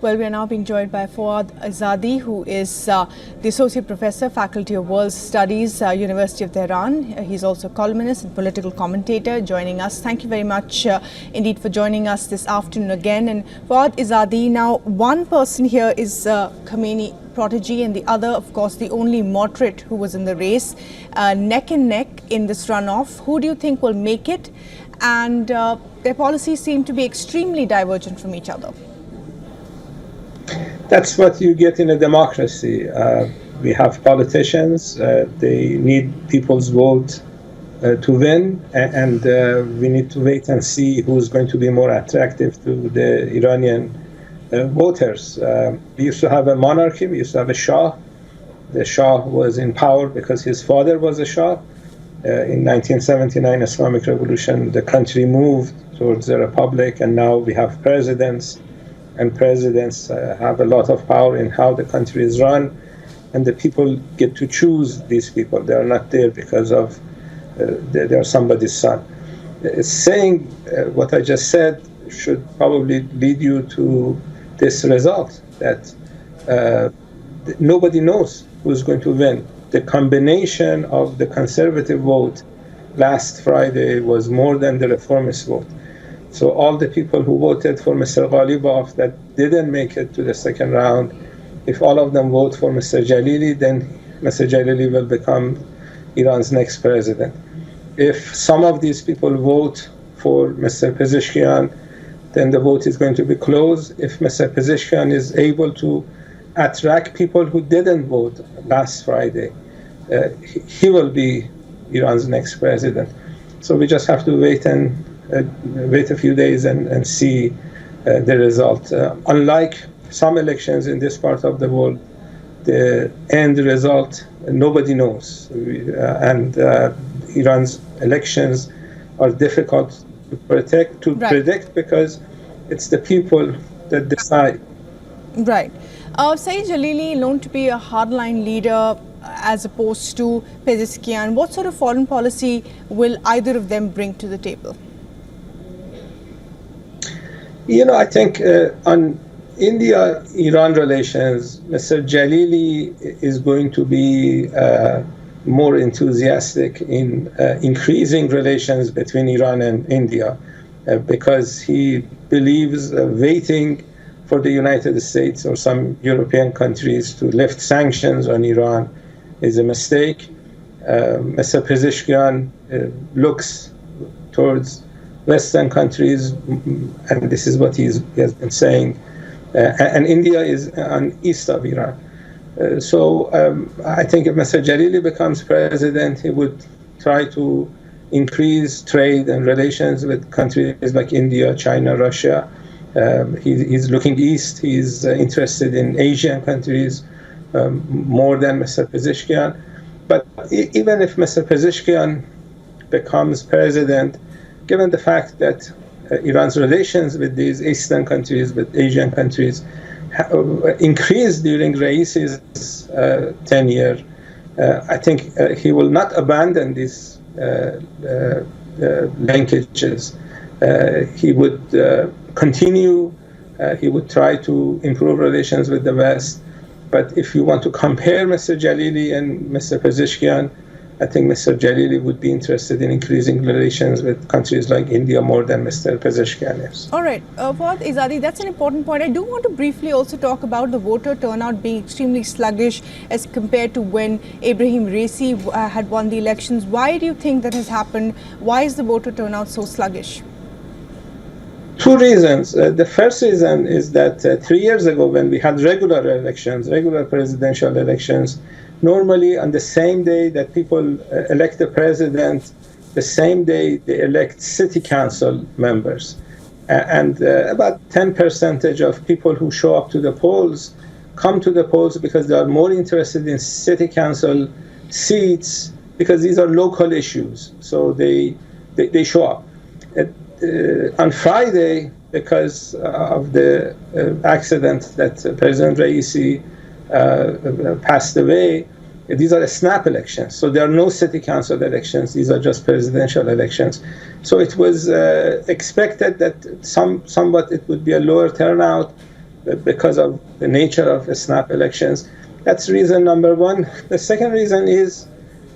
Well, we are now being joined by Massoud Pezeshkian, who is the Associate Professor, Faculty of World Studies, University of Tehran. He's also a columnist and political commentator joining us. Thank you very much indeed for joining us this afternoon again. And Massoud Pezeshkian, now one person here is Khamenei protege and the other, of course, the only moderate who was in the race, neck and neck in this runoff. Who do you think will make it? And their policies seem to be extremely divergent from each other. That's what you get in a democracy. We have politicians, they need people's vote to win, and we need to wait and see who's going to be more attractive to the Iranian voters. We used to have a monarchy, we used to have a Shah. The Shah was in power because his father was a Shah. In 1979 Islamic Revolution, the country moved towards a republic, and now we have presidents. And presidents have a lot of power in how the country is run, and the people get to choose these people. They are not there because of they are somebody's son. Saying what I just said should probably lead you to this result, that nobody knows who's going to win. The combination of the conservative vote last Friday was more than the reformist vote. So all the people who voted for Mr. Ghalibaf that didn't make it to the second round, if all of them vote for Mr. Jalili, then Mr. Jalili will become Iran's next president. If some of these people vote for Mr. Pezeshkian, then the vote is going to be closed. If Mr. Pezeshkian is able to attract people who didn't vote last Friday, he will be Iran's next president. So we just have to wait a few days and see the result. Unlike some elections in this part of the world, the end result nobody knows, and Iran's elections are difficult to predict because it's the people that decide. Right. Saeed Jalili known to be a hardline leader as opposed to Pezeshkian. What sort of foreign policy will either of them bring to the table? You know, I think on India-Iran relations, Mr. Jalili is going to be more enthusiastic in increasing relations between Iran and India because he believes waiting for the United States or some European countries to lift sanctions on Iran is a mistake. Mr. Pezeshkian looks towards Western countries, and this is what he has been saying, and India is on east of Iran. So I think if Mr. Jalili becomes president, he would try to increase trade and relations with countries like India, China, Russia. He's looking east. He's interested in Asian countries more than Mr. Pezeshkian. But even if Mr. Pezeshkian becomes president, given the fact that Iran's relations with these Eastern countries, with Asian countries, increased during Raisi's tenure, I think he will not abandon these linkages. He would continue, he would try to improve relations with the West. But if you want to compare Mr. Jalili and Mr. Pezeshkian, I think Mr. Jalili would be interested in increasing relations with countries like India more than Mr. Pezeshkian is. All right. Massoud Pezeshkian, that's an important point. I do want to briefly also talk about the voter turnout being extremely sluggish as compared to when Ebrahim Raisi had won the elections. Why do you think that has happened? Why is the voter turnout so sluggish? Two reasons. The first reason is that 3 years ago, when we had regular elections, regular presidential elections, normally on the same day that people elect the president, the same day they elect city council members. And about 10% of people who show up to the polls come to the polls because they are more interested in city council seats because these are local issues. So they show up. On Friday, because of the accident that President Raisi passed away, these are snap elections. So there are no city council elections. These are just presidential elections. So it was expected that somewhat it would be a lower turnout. because of the nature of snap elections. That's reason number one. The second reason is,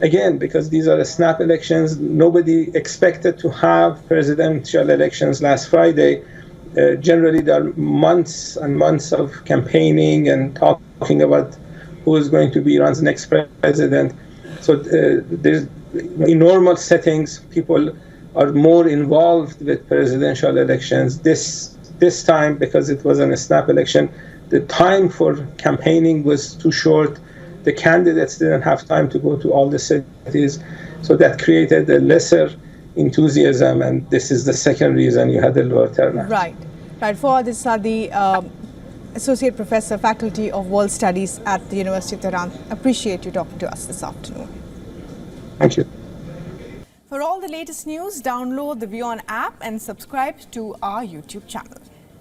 again, because these are snap elections, nobody expected to have presidential elections last Friday. Generally, there are months and months of campaigning and talking about who is going to be Iran's next president. So in normal settings, people are more involved with presidential elections. This time, because it was a snap election, the time for campaigning was too short. The candidates didn't have time to go to all the cities. So that created a lesser enthusiasm, and this is the second reason you had a lower turnout. Right. Fawad Zadi, Associate Professor, Faculty of World Studies at the University of Tehran. Appreciate you talking to us this afternoon. Thank you. For all the latest news, download the WION app and subscribe to our YouTube channel.